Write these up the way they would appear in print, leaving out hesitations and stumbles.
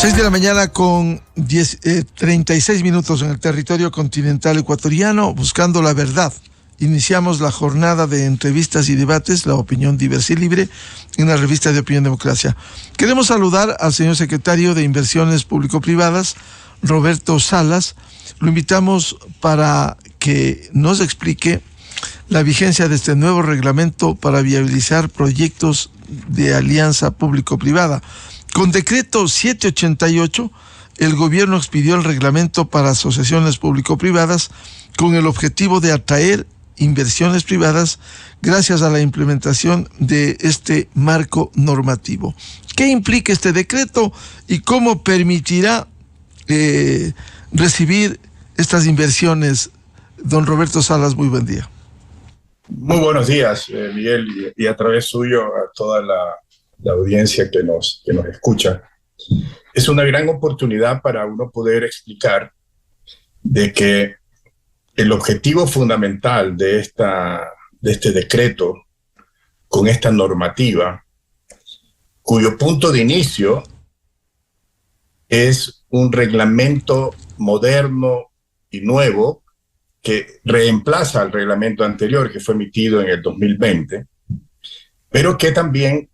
6 de la mañana con 36 minutos en el territorio continental ecuatoriano, buscando la verdad. Iniciamos la jornada de entrevistas y debates, La Opinión Diversa y Libre, en la revista de Opinión Democracia. Queremos saludar al señor secretario de Inversiones Público-Privadas, Roberto Salas. Lo invitamos para que nos explique la vigencia de este nuevo reglamento para viabilizar proyectos de alianza público-privada. Con decreto 788, el gobierno expidió el reglamento para asociaciones público-privadas con el objetivo de atraer inversiones privadas gracias a la implementación de este marco normativo. ¿Qué implica este decreto y cómo permitirá recibir estas inversiones? Don Roberto Salas, muy buen día. Muy buenos días, Miguel, y a través suyo a toda la audiencia que nos escucha. Es una gran oportunidad para uno poder explicar de que el objetivo fundamental de este decreto, con esta normativa, cuyo punto de inicio es un reglamento moderno y nuevo que reemplaza al reglamento anterior que fue emitido en el 2020, pero que también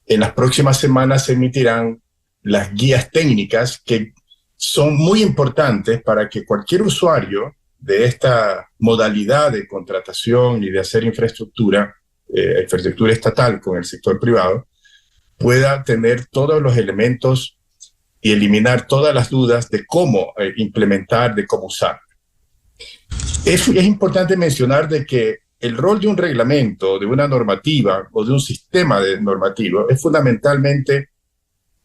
en las próximas semanas se emitirán las guías técnicas que son muy importantes para que cualquier usuario de esta modalidad de contratación y de hacer infraestructura estatal con el sector privado, pueda tener todos los elementos y eliminar todas las dudas de cómo implementar, de cómo usar. Es importante mencionar de que el rol de un reglamento, de una normativa o de un sistema normativo es fundamentalmente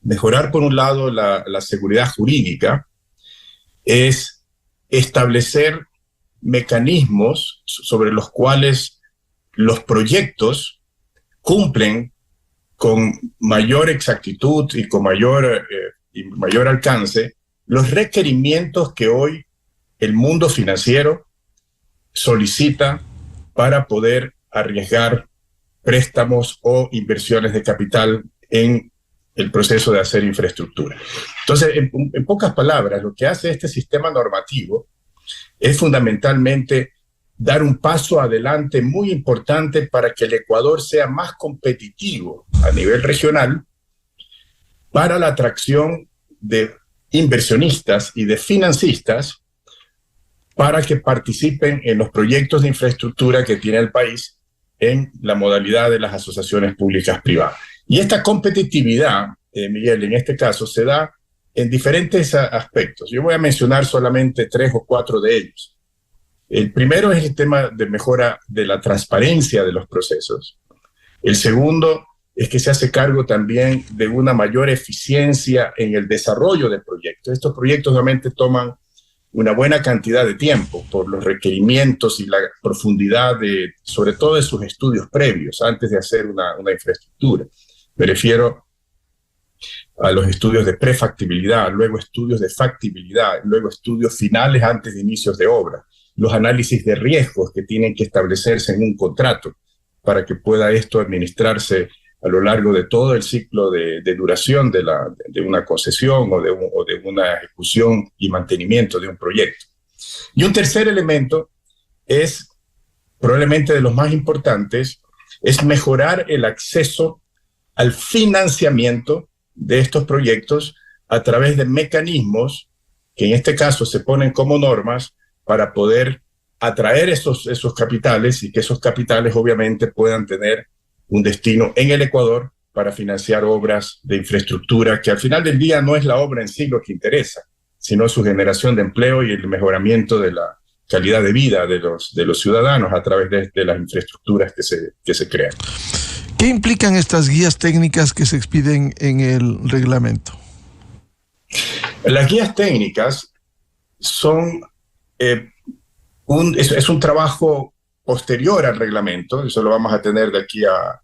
mejorar, por un lado, la seguridad jurídica, es establecer mecanismos sobre los cuales los proyectos cumplen con mayor exactitud y con mayor alcance los requerimientos que hoy el mundo financiero solicita para poder arriesgar préstamos o inversiones de capital en el proceso de hacer infraestructura. Entonces, en pocas palabras, lo que hace este sistema normativo es fundamentalmente dar un paso adelante muy importante para que el Ecuador sea más competitivo a nivel regional para la atracción de inversionistas y de financistas para que participen en los proyectos de infraestructura que tiene el país en la modalidad de las asociaciones públicas privadas. Y esta competitividad, Miguel, en este caso, se da en diferentes aspectos. Yo voy a mencionar solamente 3 o 4 de ellos. El primero es el tema de mejora de la transparencia de los procesos. El segundo es que se hace cargo también de una mayor eficiencia en el desarrollo de proyectos. Estos proyectos obviamente toman una buena cantidad de tiempo por los requerimientos y la profundidad sobre todo de sus estudios previos antes de hacer una infraestructura. Me refiero a los estudios de prefactibilidad, luego estudios de factibilidad, luego estudios finales antes de inicios de obra, los análisis de riesgos que tienen que establecerse en un contrato para que pueda esto administrarse a lo largo de todo el ciclo de duración de una concesión o de una ejecución y mantenimiento de un proyecto. Y un tercer elemento es, probablemente de los más importantes, es mejorar el acceso al financiamiento de estos proyectos a través de mecanismos que en este caso se ponen como normas para poder atraer esos capitales y que esos capitales obviamente puedan tener un destino en el Ecuador para financiar obras de infraestructura, que al final del día no es la obra en sí lo que interesa, sino su generación de empleo y el mejoramiento de la calidad de vida de los ciudadanos a través de las infraestructuras que se crean. ¿Qué implican estas guías técnicas que se expiden en el reglamento? Las guías técnicas son es un trabajo posterior al reglamento, eso lo vamos a tener de aquí a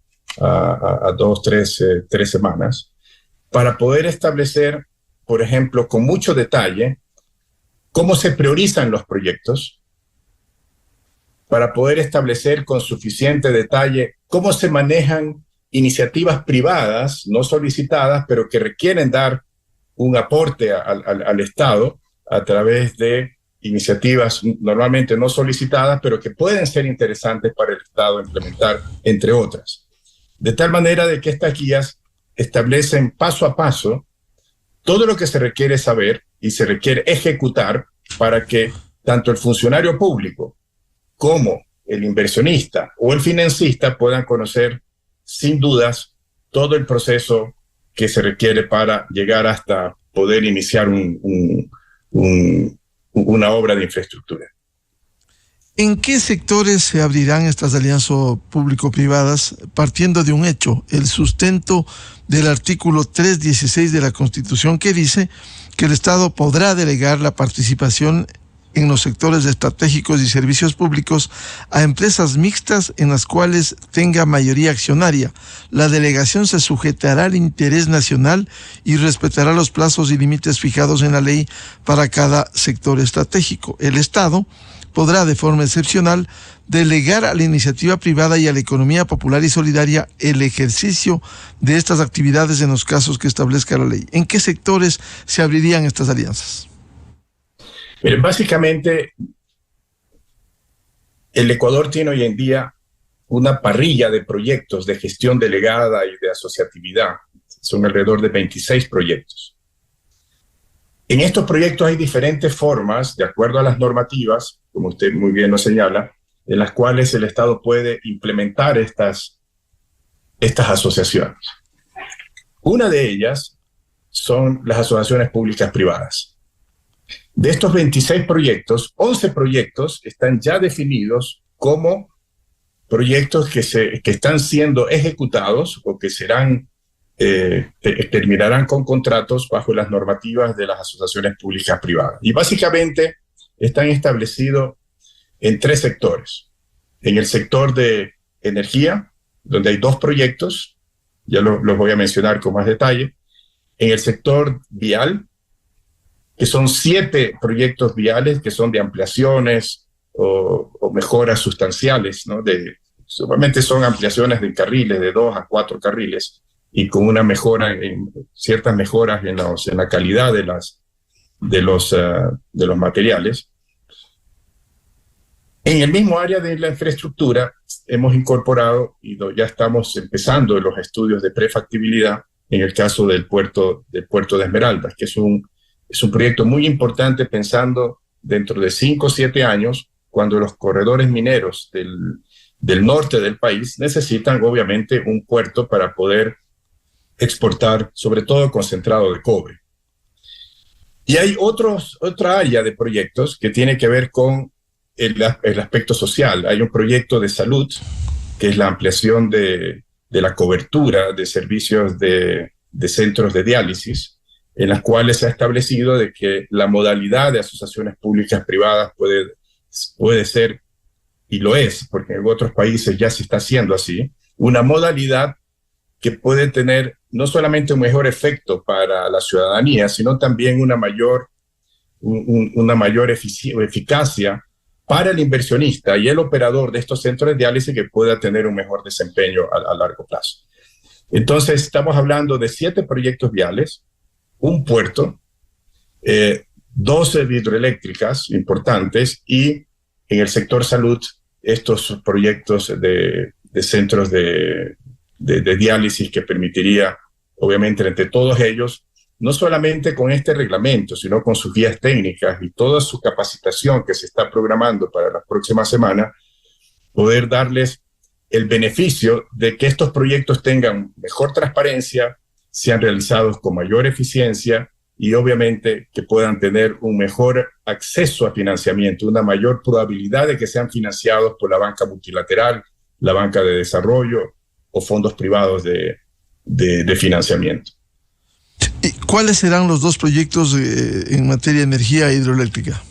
2, 3 semanas, para poder establecer, por ejemplo, con mucho detalle, cómo se priorizan los proyectos, para poder establecer con suficiente detalle cómo se manejan iniciativas privadas, no solicitadas, pero que requieren dar un aporte al Estado a través de iniciativas normalmente no solicitadas, pero que pueden ser interesantes para el Estado implementar, entre otras. De tal manera de que estas guías establecen paso a paso todo lo que se requiere saber y se requiere ejecutar para que tanto el funcionario público como el inversionista o el financista puedan conocer sin dudas todo el proceso que se requiere para llegar hasta poder iniciar una obra de infraestructura. ¿En qué sectores se abrirán estas alianzas público-privadas partiendo de un hecho, el sustento del artículo 316 de la Constitución, que dice que el Estado podrá delegar la participación en los sectores estratégicos y servicios públicos a empresas mixtas en las cuales tenga mayoría accionaria? La delegación se sujetará al interés nacional y respetará los plazos y límites fijados en la ley para cada sector estratégico. El Estado podrá, de forma excepcional, delegar a la iniciativa privada y a la economía popular y solidaria el ejercicio de estas actividades en los casos que establezca la ley. ¿En qué sectores se abrirían estas alianzas? Miren, básicamente, el Ecuador tiene hoy en día una parrilla de proyectos de gestión delegada y de asociatividad. Son alrededor de 26 proyectos. En estos proyectos hay diferentes formas, de acuerdo a las normativas, como usted muy bien lo señala, en las cuales el Estado puede implementar estas asociaciones. Una de ellas son las asociaciones públicas privadas. De estos 26 proyectos, 11 proyectos están ya definidos como proyectos que están siendo ejecutados o que serán terminarán con contratos bajo las normativas de las asociaciones públicas privadas. Y básicamente están establecidos en 3 sectores. En el sector de energía, donde hay 2 proyectos, ya los voy a mencionar con más detalle. En el sector vial, que son 7 proyectos viales que son de ampliaciones o mejoras sustanciales, ¿no? Solamente son ampliaciones de carriles de 2 a 4 carriles, y con una mejora, ciertas mejoras en la calidad de los materiales. En el mismo área de la infraestructura hemos incorporado y ya estamos empezando los estudios de prefactibilidad en el caso del puerto de Esmeraldas, que es un proyecto muy importante pensando dentro de 5 o 7 años, cuando los corredores mineros del norte del país necesitan obviamente un puerto para poder exportar, sobre todo concentrado de cobre. Y hay otra área de proyectos que tiene que ver con el aspecto social. Hay un proyecto de salud, que es la ampliación de la cobertura de servicios de centros de diálisis, en las cuales se ha establecido de que la modalidad de asociaciones públicas privadas puede ser, y lo es, porque en otros países ya se está haciendo así, una modalidad que puede tener no solamente un mejor efecto para la ciudadanía, sino también una mayor eficacia para el inversionista y el operador de estos centros de diálisis, que pueda tener un mejor desempeño a largo plazo. Entonces, estamos hablando de 7 proyectos viales, un puerto, 12 hidroeléctricas importantes, y en el sector salud, estos proyectos de centros de diálisis que permitiría, obviamente, entre todos ellos, no solamente con este reglamento, sino con sus guías técnicas y toda su capacitación que se está programando para las próximas semanas, poder darles el beneficio de que estos proyectos tengan mejor transparencia, sean realizados con mayor eficiencia y obviamente que puedan tener un mejor acceso a financiamiento, una mayor probabilidad de que sean financiados por la banca multilateral, la banca de desarrollo o fondos privados de financiamiento. ¿Y cuáles serán los 2 proyectos en materia de energía hidroeléctrica?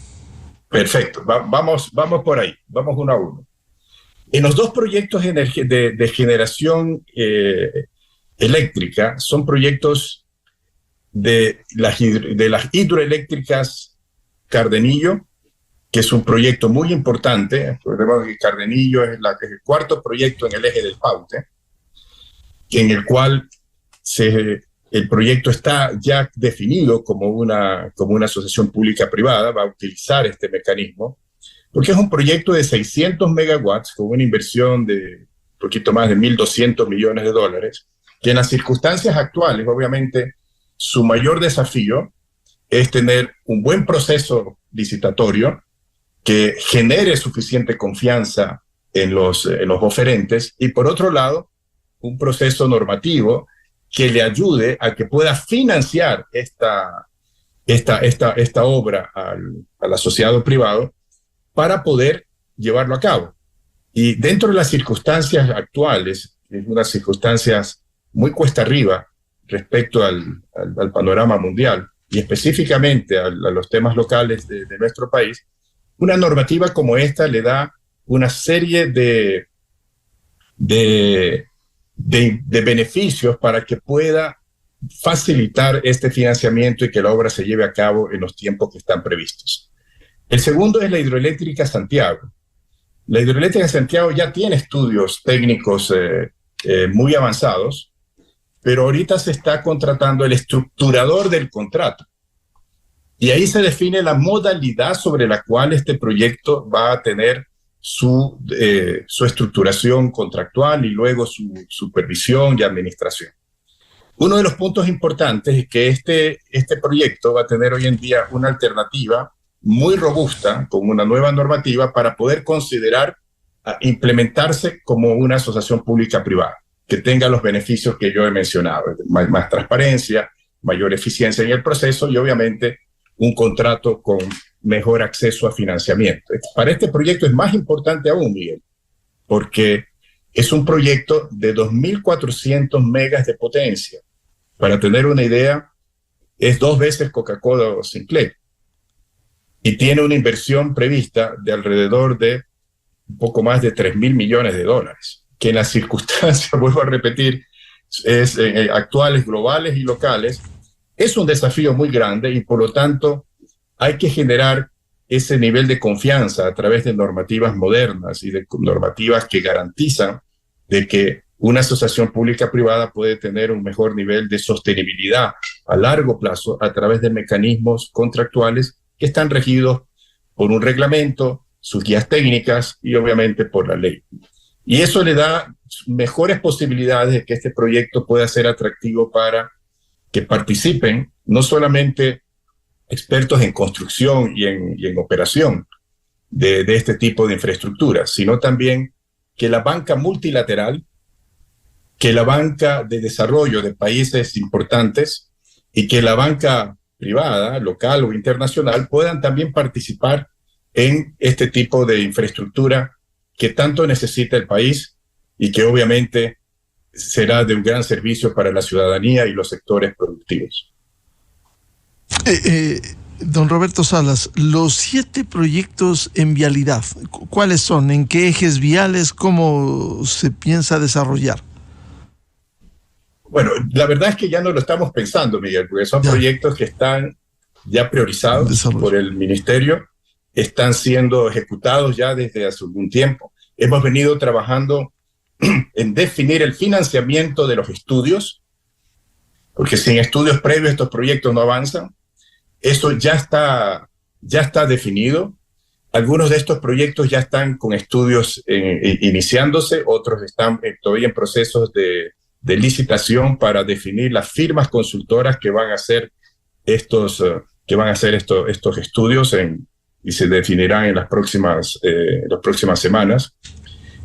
Perfecto, vamos por ahí, vamos uno a uno. En los 2 proyectos de generación eléctrica son proyectos de las hidroeléctricas Cardenillo, que es un proyecto muy importante. Recordemos que Cardenillo es el 4º proyecto en el eje del Paute, en el cual se El proyecto está ya definido como una asociación pública-privada, va a utilizar este mecanismo, porque es un proyecto de 600 megawatts con una inversión de un poquito más de 1.200 millones de dólares, que en las circunstancias actuales, obviamente, su mayor desafío es tener un buen proceso licitatorio que genere suficiente confianza en los oferentes y, por otro lado, un proceso normativo que le ayude a que pueda financiar esta obra al asociado privado para poder llevarlo a cabo. Y dentro de las circunstancias actuales, en unas circunstancias muy cuesta arriba respecto al panorama mundial y específicamente a los temas locales de nuestro país, una normativa como esta le da una serie de beneficios para que pueda facilitar este financiamiento y que la obra se lleve a cabo en los tiempos que están previstos. El segundo es la Hidroeléctrica Santiago. La Hidroeléctrica Santiago ya tiene estudios técnicos muy avanzados, pero ahorita se está contratando el estructurador del contrato. Y ahí se define la modalidad sobre la cual este proyecto va a tener su estructuración contractual y luego su supervisión y administración. Uno de los puntos importantes es que este proyecto va a tener hoy en día una alternativa muy robusta, con una nueva normativa para poder considerar implementarse como una asociación pública-privada, que tenga los beneficios que yo he mencionado, más transparencia, mayor eficiencia en el proceso y obviamente un contrato con mejor acceso a financiamiento. Para este proyecto es más importante aún, Miguel, porque es un proyecto de 2.400 megas de potencia. Para tener una idea, es 2 veces Coca-Cola o Sinclair. Y tiene una inversión prevista de alrededor de un poco más de 3.000 millones de dólares, que en las circunstancias, vuelvo a repetir, actuales, globales y locales, es un desafío muy grande y por lo tanto hay que generar ese nivel de confianza a través de normativas modernas y de normativas que garantizan de que una asociación pública-privada puede tener un mejor nivel de sostenibilidad a largo plazo a través de mecanismos contractuales que están regidos por un reglamento, sus guías técnicas y obviamente por la ley. Y eso le da mejores posibilidades de que este proyecto pueda ser atractivo para que participen no solamente expertos en construcción y en operación de este tipo de infraestructuras, sino también que la banca multilateral, que la banca de desarrollo de países importantes y que la banca privada, local o internacional, puedan también participar en este tipo de infraestructura que tanto necesita el país y que obviamente será de un gran servicio para la ciudadanía y los sectores productivos. Don Roberto Salas, los 7 proyectos en vialidad, ¿cuáles son? ¿En qué ejes viales? ¿Cómo se piensa desarrollar? Bueno, la verdad es que ya no lo estamos pensando, Miguel, porque son proyectos que están ya priorizados por el ministerio, están siendo ejecutados ya desde hace algún tiempo. Hemos venido trabajando en definir el financiamiento de los estudios, porque sin estudios previos estos proyectos no avanzan. Eso ya está definido. Algunos de estos proyectos ya están con estudios iniciándose, otros están todavía en procesos de licitación para definir las firmas consultoras que van a hacer estos estudios y se definirán en las próximas semanas.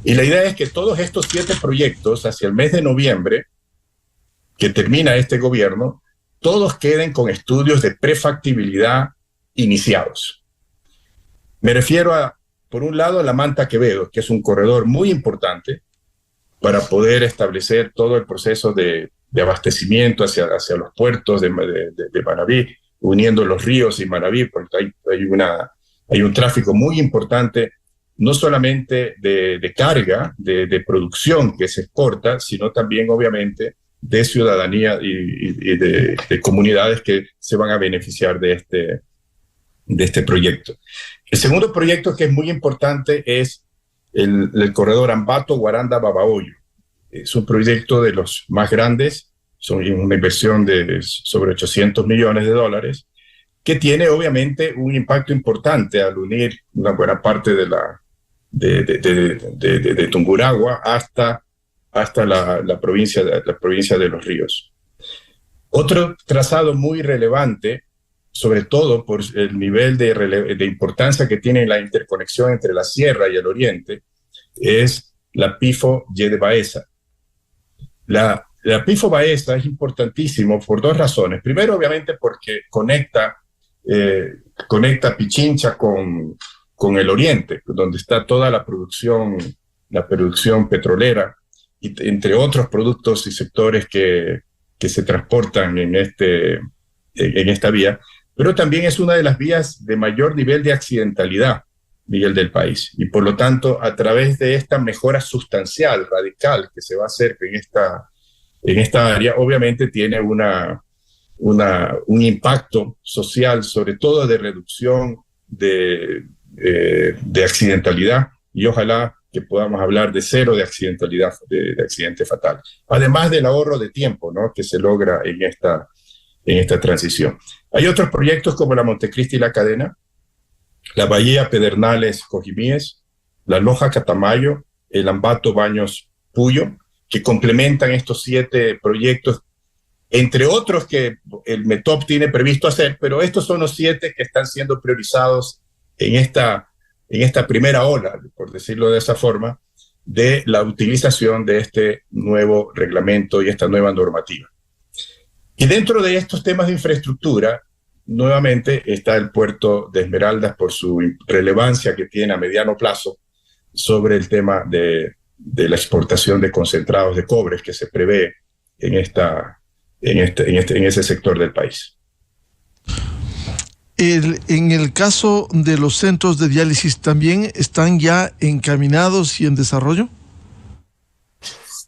Y la idea es que todos estos 7 proyectos, hacia el mes de noviembre, que termina este gobierno, todos queden con estudios de prefactibilidad iniciados. Me refiero por un lado, a la Manta Quevedo, que es un corredor muy importante para poder establecer todo el proceso de abastecimiento hacia los puertos de Manabí, uniendo los ríos y Manabí, porque hay un tráfico muy importante, no solamente de carga, de producción que se exporta, sino también, obviamente, de ciudadanía y de comunidades que se van a beneficiar de este proyecto. El segundo proyecto que es muy importante es el corredor Ambato-Guaranda-Babahoyo. Es un proyecto de los más grandes son una inversión de sobre 800 millones de dólares, que tiene obviamente un impacto importante al unir una buena parte de Tungurahua hasta la provincia de Los Ríos. Otro trazado muy relevante, sobre todo por el nivel de importancia que tiene la interconexión entre la sierra y el oriente, es la Pifo-Ye de Baeza. La Pifo-Baeza es importantísimo por dos razones. Primero, obviamente, porque conecta Pichincha con el oriente, donde está toda la producción petrolera, y entre otros productos y sectores que se transportan en esta vía, pero también es una de las vías de mayor nivel de accidentalidad, Miguel, del país. Y por lo tanto, a través de esta mejora sustancial, radical, que se va a hacer en esta área, obviamente tiene un impacto social, sobre todo de reducción de accidentalidad, y ojalá que podamos hablar de cero de accidentalidad, de accidente fatal. Además del ahorro de tiempo, ¿no?, que se logra en esta transición. Hay otros proyectos como la Montecristi y la Cadena, la Bahía Pedernales Cojimíes, la Loja Catamayo, el Ambato Baños Puyo, que complementan estos 7 proyectos, entre otros que el METOP tiene previsto hacer, pero estos son los 7 que están siendo priorizados en esta primera ola, por decirlo de esa forma, de la utilización de este nuevo reglamento y esta nueva normativa. Y dentro de estos temas de infraestructura, nuevamente está el puerto de Esmeraldas por su relevancia que tiene a mediano plazo sobre el tema de la exportación de concentrados de cobre que se prevé en ese sector del país. En el caso de los centros de diálisis, ¿también están ya encaminados y en desarrollo?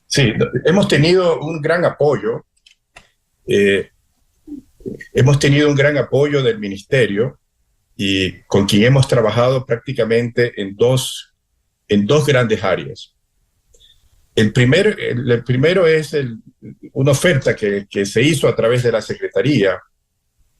Sí, hemos tenido un gran apoyo. Hemos tenido un gran apoyo del ministerio, y con quien hemos trabajado prácticamente en dos grandes áreas. El primero es una oferta que se hizo a través de la Secretaría,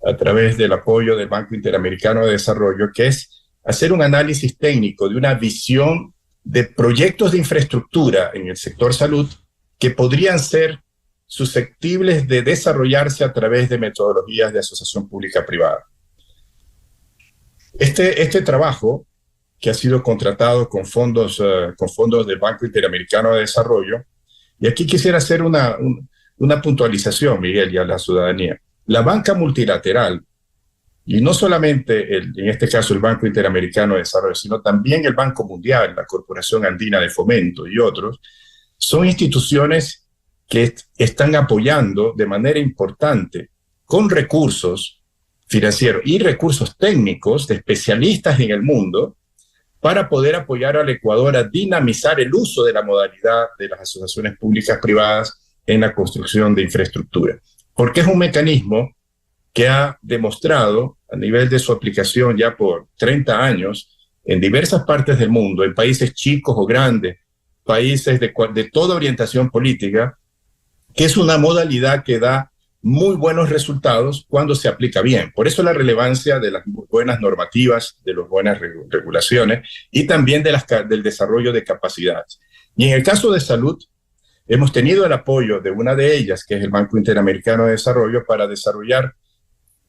a través del apoyo del Banco Interamericano de Desarrollo, que es hacer un análisis técnico de una visión de proyectos de infraestructura en el sector salud que podrían ser susceptibles de desarrollarse a través de metodologías de asociación pública-privada. Este trabajo, que ha sido contratado con fondos del Banco Interamericano de Desarrollo, y aquí quisiera hacer una puntualización, Miguel, y a la ciudadanía. La banca multilateral, y no solamente en este caso el Banco Interamericano de Desarrollo, sino también el Banco Mundial, la Corporación Andina de Fomento y otros, son instituciones que están apoyando de manera importante con recursos financieros y recursos técnicos de especialistas en el mundo para poder apoyar al Ecuador a dinamizar el uso de la modalidad de las asociaciones públicas privadas en la construcción de infraestructura. Porque es un mecanismo que ha demostrado a nivel de su aplicación ya por 30 años en diversas partes del mundo, en países chicos o grandes, países de toda orientación política, que es una modalidad que da muy buenos resultados cuando se aplica bien. Por eso la relevancia de las buenas normativas, de las buenas regulaciones y también del desarrollo de capacidades. Y en el caso de salud, hemos tenido el apoyo de una de ellas, que es el Banco Interamericano de Desarrollo, para desarrollar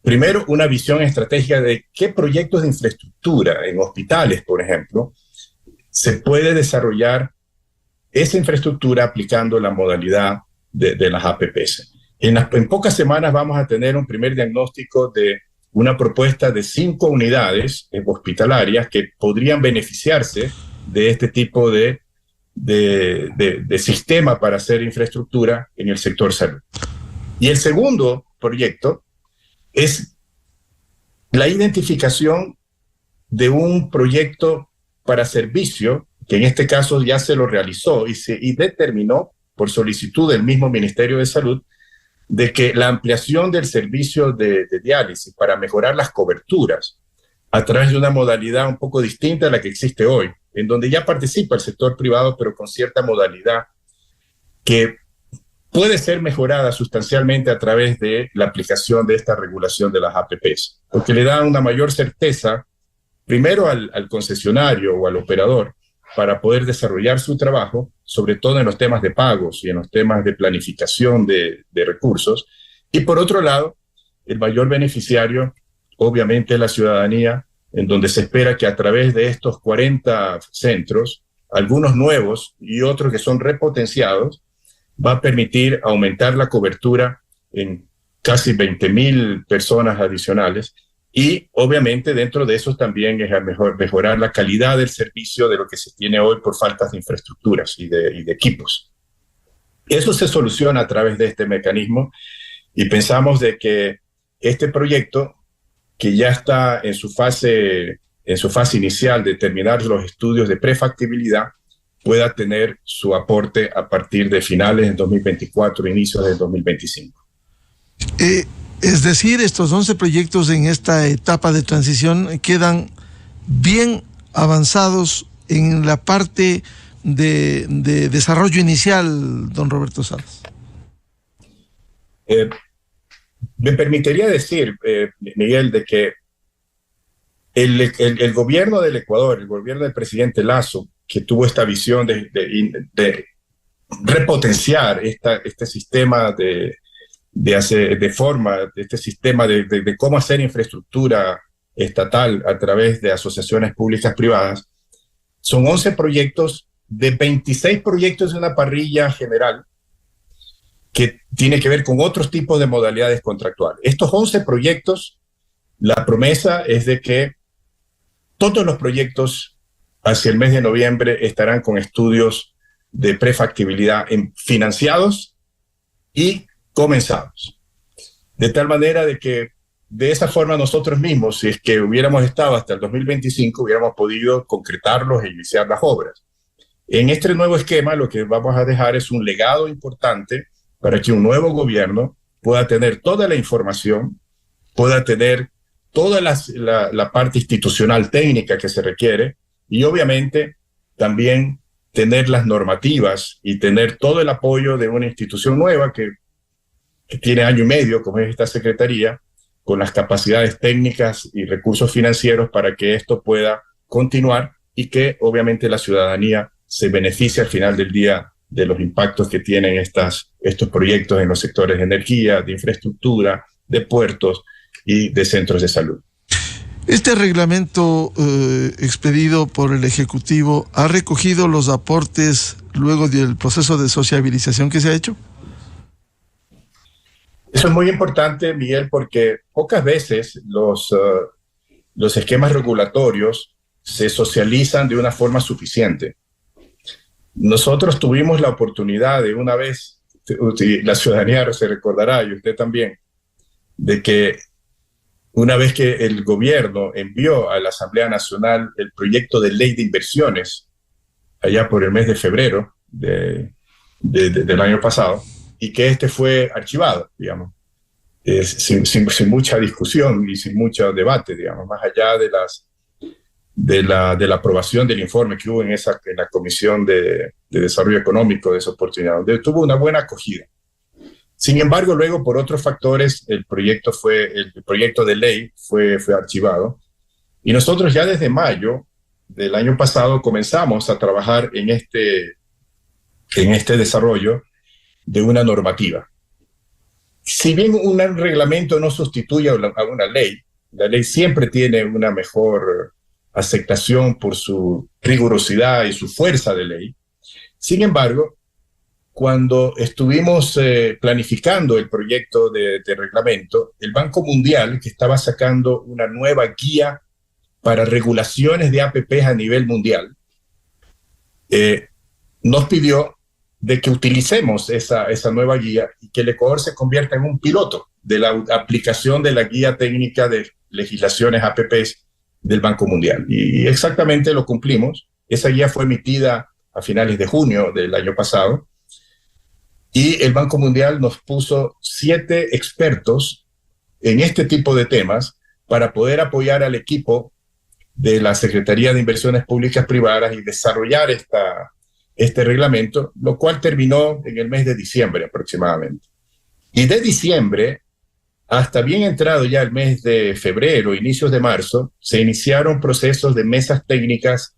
primero una visión estratégica de qué proyectos de infraestructura en hospitales, por ejemplo, se puede desarrollar esa infraestructura aplicando la modalidad de las APPs. En pocas semanas vamos a tener un primer diagnóstico de una propuesta de 5 unidades hospitalarias que podrían beneficiarse de este tipo de sistema para hacer infraestructura en el sector salud. Y el segundo proyecto es la identificación de un proyecto para servicio, que en este caso ya se lo realizó y determinó por solicitud del mismo Ministerio de Salud, de que la ampliación del servicio de diálisis para mejorar las coberturas a través de una modalidad un poco distinta a la que existe hoy, en donde ya participa el sector privado, pero con cierta modalidad que puede ser mejorada sustancialmente a través de la aplicación de esta regulación de las APPs, porque le da una mayor certeza, primero al concesionario o al operador, para poder desarrollar su trabajo, sobre todo en los temas de pagos y en los temas de planificación de recursos. Y por otro lado, el mayor beneficiario, obviamente, es la ciudadanía, en donde se espera que a través de estos 40 centros, algunos nuevos y otros que son repotenciados, va a permitir aumentar la cobertura en casi 20,000 personas adicionales. Y obviamente dentro de eso también es mejorar la calidad del servicio de lo que se tiene hoy por faltas de infraestructuras y de equipos. Eso se soluciona a través de este mecanismo y pensamos de que este proyecto, que ya está en su fase inicial de terminar los estudios de prefactibilidad, pueda tener su aporte a partir de finales de 2024, inicios de 2025. Es decir, estos 11 proyectos en esta etapa de transición quedan bien avanzados en la parte de desarrollo inicial, don Roberto Salas. Me permitiría decir, Miguel, de que el gobierno del Ecuador, el gobierno del presidente Lasso, que tuvo esta visión de repotenciar este sistema este sistema de cómo hacer infraestructura estatal a través de asociaciones públicas privadas. Son 11 proyectos de 26 proyectos de una parrilla general que tiene que ver con otros tipos de modalidades contractuales. Estos 11 proyectos, la promesa es de que todos los proyectos hacia el mes de noviembre estarán con estudios de prefactibilidad financiados y comenzados. De tal manera de que de esa forma nosotros mismos, si es que hubiéramos estado hasta el 2025, hubiéramos podido concretarlos e iniciar las obras. En este nuevo esquema lo que vamos a dejar es un legado importante para que un nuevo gobierno pueda tener toda la información, pueda tener toda la parte institucional técnica que se requiere y obviamente también tener las normativas y tener todo el apoyo de una institución nueva que tiene año y medio, como es esta secretaría, con las capacidades técnicas y recursos financieros para que esto pueda continuar y que obviamente la ciudadanía se beneficie al final del día de los impactos que tienen estos proyectos en los sectores de energía, de infraestructura, de puertos y de centros de salud. Este reglamento expedido por el Ejecutivo ha recogido los aportes luego del proceso de sociabilización que se ha hecho. Eso es muy importante, Miguel, porque pocas veces los esquemas regulatorios se socializan de una forma suficiente. Nosotros tuvimos la oportunidad de una vez, la ciudadanía se recordará, y usted también, de que una vez que el gobierno envió a la Asamblea Nacional el proyecto de ley de inversiones, allá por el mes de febrero del año pasado, y que este fue archivado, digamos, sin mucha discusión y sin mucho debate, digamos, más allá de la aprobación del informe que hubo en la Comisión de Desarrollo Económico de esa oportunidad, donde tuvo una buena acogida. Sin embargo, luego, por otros factores, el proyecto de ley fue archivado, y nosotros ya desde mayo del año pasado comenzamos a trabajar en este desarrollo de una normativa. Si bien un reglamento no sustituye a una ley, la ley siempre tiene una mejor aceptación por su rigurosidad y su fuerza de ley. Sin embargo, cuando estuvimos planificando el proyecto de reglamento, el Banco Mundial, que estaba sacando una nueva guía para regulaciones de APPs a nivel mundial, nos pidió de que utilicemos esa nueva guía y que el Ecuador se convierta en un piloto de la aplicación de la guía técnica de legislaciones APPs del Banco Mundial. Y exactamente lo cumplimos. Esa guía fue emitida a finales de junio del año pasado y el Banco Mundial nos puso 7 expertos en este tipo de temas para poder apoyar al equipo de la Secretaría de Inversiones Públicas Privadas y desarrollar este reglamento, lo cual terminó en el mes de diciembre aproximadamente. Y de diciembre hasta bien entrado ya el mes de febrero, inicios de marzo, se iniciaron procesos de mesas técnicas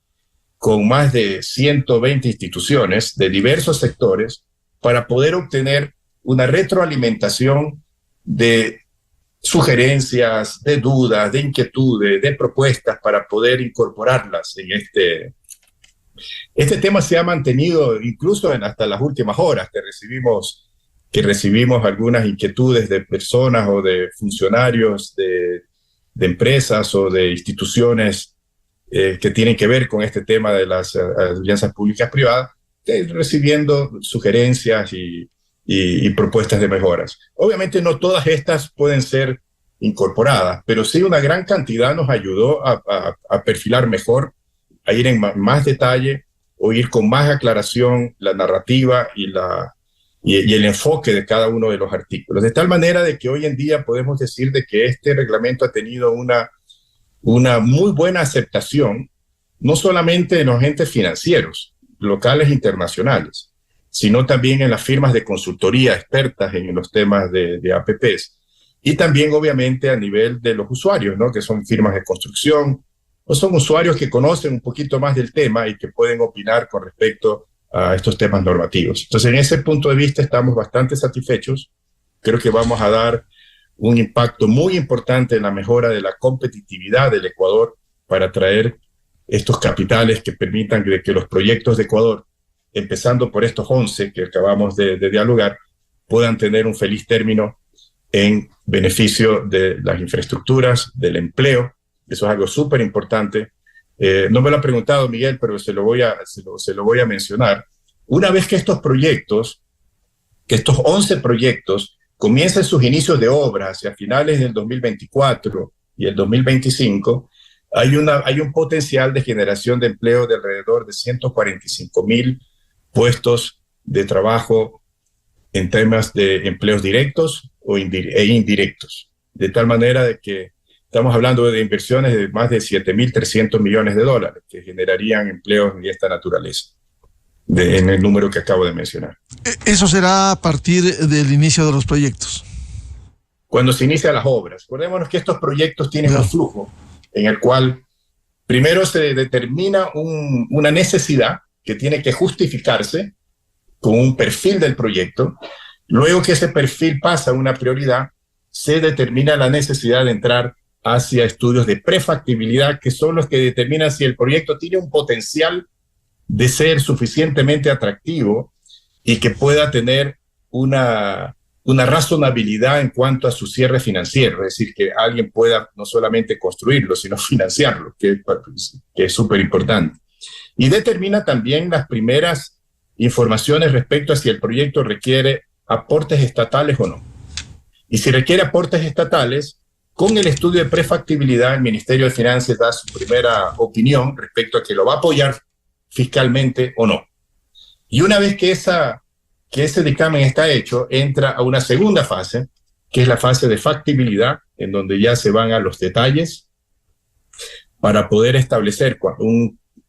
con más de 120 instituciones de diversos sectores para poder obtener una retroalimentación de sugerencias, de dudas, de inquietudes, de propuestas para poder incorporarlas en este tema. Se ha mantenido incluso hasta las últimas horas que recibimos algunas inquietudes de personas o de funcionarios de empresas o de instituciones que tienen que ver con este tema de las alianzas públicas-privadas, recibiendo sugerencias y propuestas de mejoras. Obviamente no todas estas pueden ser incorporadas, pero sí una gran cantidad nos ayudó a perfilar mejor, a ir en más detalle o ir con más aclaración la narrativa y el enfoque de cada uno de los artículos. De tal manera de que hoy en día podemos decir de que este reglamento ha tenido una muy buena aceptación, no solamente en los entes financieros, locales e internacionales, sino también en las firmas de consultoría expertas en los temas de APPs, y también obviamente a nivel de los usuarios, ¿no? Que son firmas de construcción o son usuarios que conocen un poquito más del tema y que pueden opinar con respecto a estos temas normativos. Entonces, en ese punto de vista estamos bastante satisfechos. Creo que vamos a dar un impacto muy importante en la mejora de la competitividad del Ecuador para atraer estos capitales que permitan que los proyectos de Ecuador, empezando por estos 11 que acabamos de dialogar, puedan tener un feliz término en beneficio de las infraestructuras, del empleo. Eso es algo súper importante. No me lo ha preguntado Miguel, pero se lo voy a mencionar. Una vez que estos 11 proyectos comiencen sus inicios de obra hacia finales del 2024 y el 2025, hay un potencial de generación de empleo de alrededor de 145,000 puestos de trabajo en temas de empleos directos e indirectos. De tal manera de que estamos hablando de inversiones de más de 7.300 millones de dólares que generarían empleos de esta naturaleza, en el número que acabo de mencionar. ¿Eso será a partir del inicio de los proyectos? Cuando se inician las obras. Acordémonos que estos proyectos tienen un flujo en el cual primero se determina una necesidad que tiene que justificarse con un perfil del proyecto. Luego que ese perfil pasa a una prioridad, se determina la necesidad de entrar hacia estudios de prefactibilidad, que son los que determinan si el proyecto tiene un potencial de ser suficientemente atractivo y que pueda tener una razonabilidad en cuanto a su cierre financiero, es decir, que alguien pueda no solamente construirlo, sino financiarlo, que es súper importante. Y determina también las primeras informaciones respecto a si el proyecto requiere aportes estatales o no. Y si requiere aportes estatales, con el estudio de prefactibilidad, el Ministerio de Finanzas da su primera opinión respecto a que lo va a apoyar fiscalmente o no. Y una vez que ese dictamen está hecho, entra a una segunda fase, que es la fase de factibilidad, en donde ya se van a los detalles para poder establecer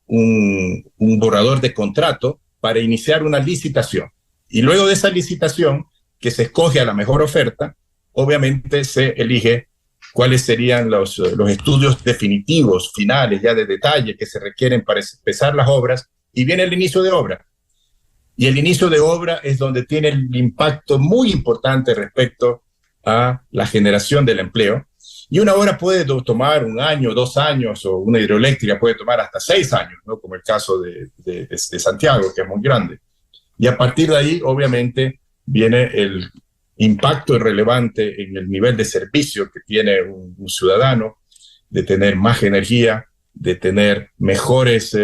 un borrador de contrato para iniciar una licitación. Y luego de esa licitación, que se escoge a la mejor oferta, obviamente se elige cuáles serían los estudios definitivos, finales, ya de detalle, que se requieren para empezar las obras, y viene el inicio de obra. Y el inicio de obra es donde tiene el impacto muy importante respecto a la generación del empleo. Y una obra puede tomar 1 año, 2 años, o una hidroeléctrica puede tomar hasta 6 años, ¿no? Como el caso de Santiago, que es muy grande. Y a partir de ahí, obviamente, viene el impacto relevante en el nivel de servicio que tiene un ciudadano, de tener más energía, de tener mejores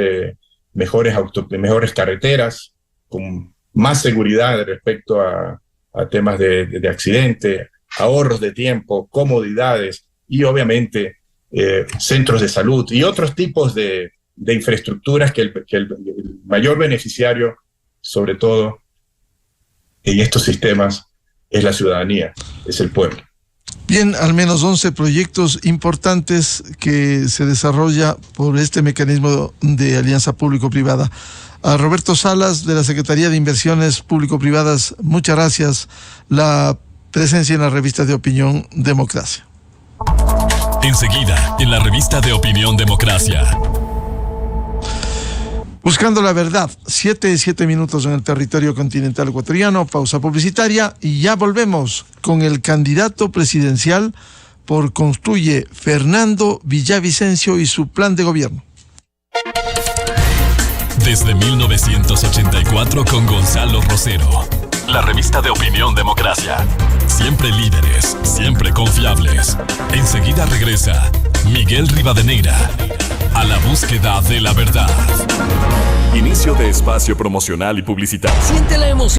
carreteras, con más seguridad respecto a temas de accidente, ahorros de tiempo, comodidades y obviamente centros de salud y otros tipos de infraestructuras que el mayor beneficiario, sobre todo en estos sistemas, es la ciudadanía, es el pueblo. Bien, al menos 11 proyectos importantes que se desarrolla por este mecanismo de alianza público-privada. A Roberto Salas, de la Secretaría de Inversiones Público-Privadas, muchas gracias. La presencia en la revista de opinión Democracia. Enseguida, en la revista de opinión Democracia. Buscando la verdad, 7 minutos en el territorio continental ecuatoriano, pausa publicitaria y ya volvemos con el candidato presidencial por Construye, Fernando Villavicencio, y su plan de gobierno. Desde 1984 con Gonzalo Rosero. La revista de opinión Democracia. Siempre líderes, siempre confiables. Enseguida regresa Miguel Rivadeneira a la búsqueda de la verdad. Inicio de espacio promocional y publicitario. Siente la emoción.